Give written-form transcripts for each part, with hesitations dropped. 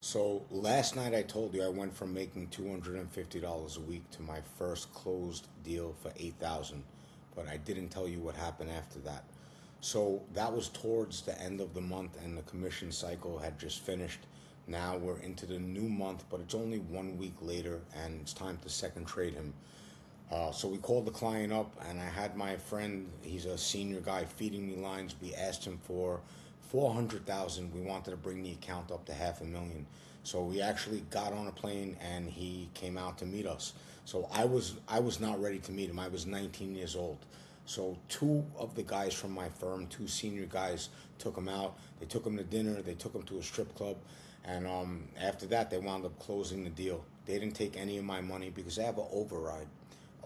So last night I told you I went from making $250 a week to my first closed deal for 8,000, but I didn't tell you what happened after that. So that was towards the end of the month, and the commission cycle had just finished. Now we're into the new month, but it's only 1 week later, and it's time to second trade him. So we called the client up, and I had my friend. He's a senior guy feeding me lines. We asked him for 400,000. We wanted to bring the account up to 500,000. So we actually got on a plane, and he came out to meet us. So I was not ready to meet him. I was 19 years old. So two of the guys from my firm, two senior guys, took him out. They took him to dinner. They took him to a strip club, and after that, they wound up closing the deal. They didn't take any of my money because they have an override.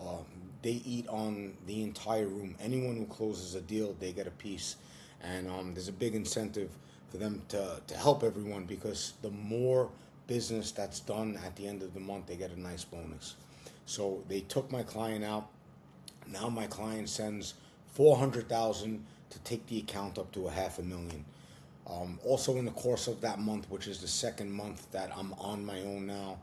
Um, they eat on the entire room. Anyone who closes a deal, they get a piece. And there's a big incentive for them to help everyone because the more business that's done at the end of the month, they get a nice bonus. So they took my client out. Now my client sends 400,000 to take the account up to a 500,000. Also, in the course of that month, which is the second month that I'm on my own now,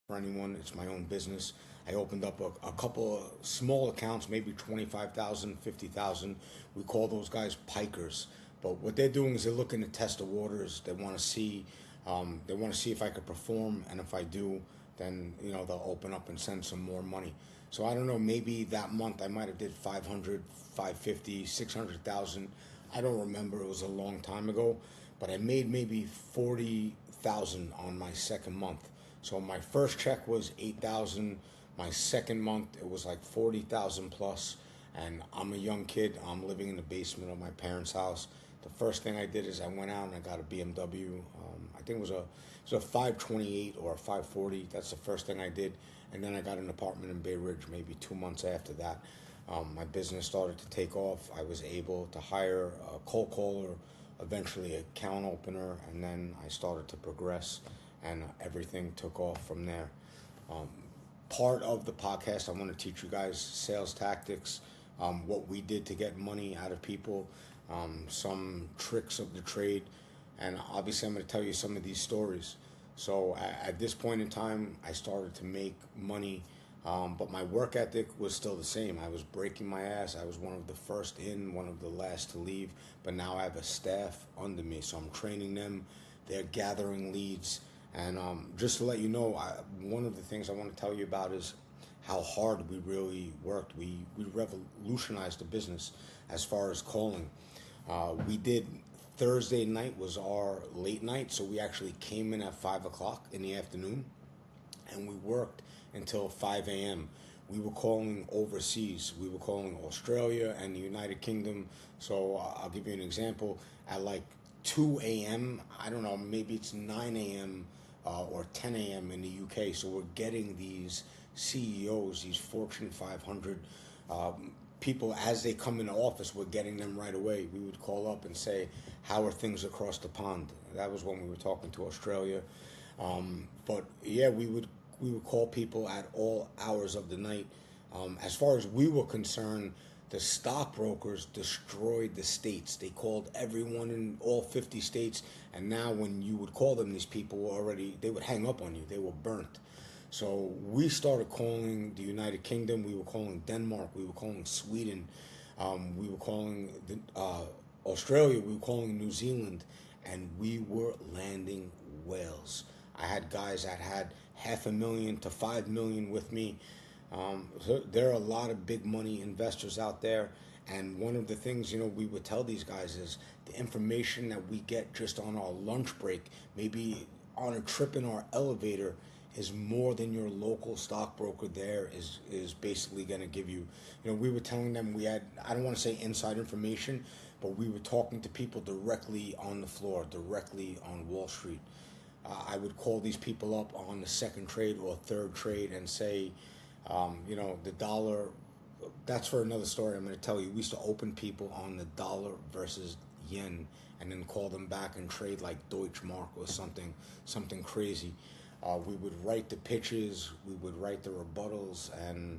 for anyone. It's my own business. I opened up a couple of small accounts, maybe 25,000, 50,000. We call those guys pikers. But what they're doing is they're looking to test the waters. They want to see if I could perform, and if I do, then they'll open up and send some more money. So I don't know. Maybe that month I might have did 500, 550, 600,000. I don't remember. It was a long time ago, but I made maybe 40,000 on my second month. So my first check was 8,000. My second month it was like 40,000 plus. And I'm a young kid. I'm living in the basement of my parents' house. The first thing I did is I went out and I got a BMW. I think it was a 528 or a 540. That's the first thing I did. And then I got an apartment in Bay Ridge maybe 2 months after that. My business started to take off. I was able to hire a cold caller, eventually a account opener, and then I started to progress, and everything took off from there. Um, Part of the podcast, I want to teach you guys sales tactics, what we did to get money out of people, some tricks of the trade, and obviously I'm going to tell you some of these stories. So at this point in time, I started to make money, but my work ethic was still the same. I was breaking my ass. I was one of the first in, one of the last to leave, but now I have a staff under me, so I'm training them. They're gathering leads. And just to let you know, one of the things I want to tell you about is how hard we really worked. We revolutionized the business as far as calling. We did Thursday night was our late night, so we actually came in at 5 o'clock in the afternoon, and we worked until 5 a.m. We were calling overseas. We were calling Australia and the United Kingdom. So I'll give you an example. At like 2 a.m., I don't know, maybe it's 9 a.m. Or 10 a.m. in the UK. So we're getting these CEOs, these Fortune 500 people, as they come into office, we're getting them right away. We would call up and say, how are things across the pond? That was when we were talking to Australia. But yeah, we would call people at all hours of the night. As far as we were concerned, the stockbrokers destroyed the states. They called everyone in all 50 states, and now when you would call them, these people were already, they would hang up on you. They were burnt. So we started calling the United Kingdom. We were calling Denmark. We were calling Sweden. We were calling Australia. We were calling New Zealand, and we were landing whales. I had guys that had 500,000 to 5 million with me. So there are a lot of big money investors out there, and one of the things we would tell these guys is the information that we get just on our lunch break, maybe on a trip in our elevator, is more than your local stockbroker there is basically going to give you. We were telling them we had, I don't want to say inside information, but we were talking to people directly on the floor, directly on Wall Street. I would call these people up on the second trade or third trade and say, the dollar, that's for another story I'm going to tell you. We used to open people on the dollar versus yen and then call them back and trade like Deutschmark or something crazy. We would write the pitches, we would write the rebuttals, and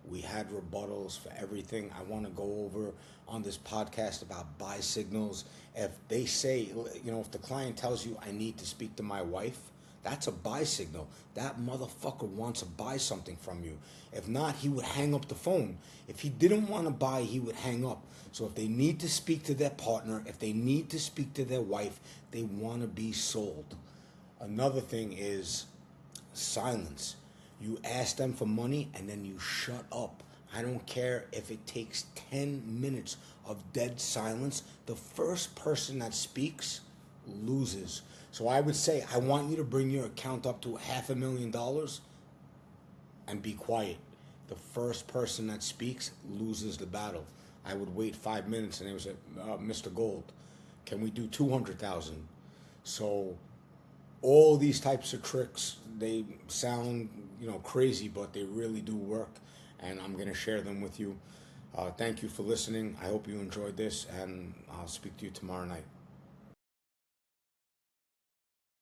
We had rebuttals for everything. I want to go over on this podcast about buy signals. If they say, if the client tells you, I need to speak to my wife, that's a buy signal. That motherfucker wants to buy something from you. If not, he would hang up the phone. If he didn't want to buy, he would hang up. So if they need to speak to their partner, if they need to speak to their wife, they want to be sold. Another thing is silence. You ask them for money and then you shut up. I don't care if it takes 10 minutes of dead silence. The first person that speaks loses. So I would say, I want you to bring your account up to $500,000 and be quiet. The first person that speaks loses the battle. I would wait 5 minutes and they would say, Mr. Gold, can we do 200,000? So all these types of tricks, they sound, crazy, but they really do work. And I'm going to share them with you. Thank you for listening. I hope you enjoyed this, and I'll speak to you tomorrow night.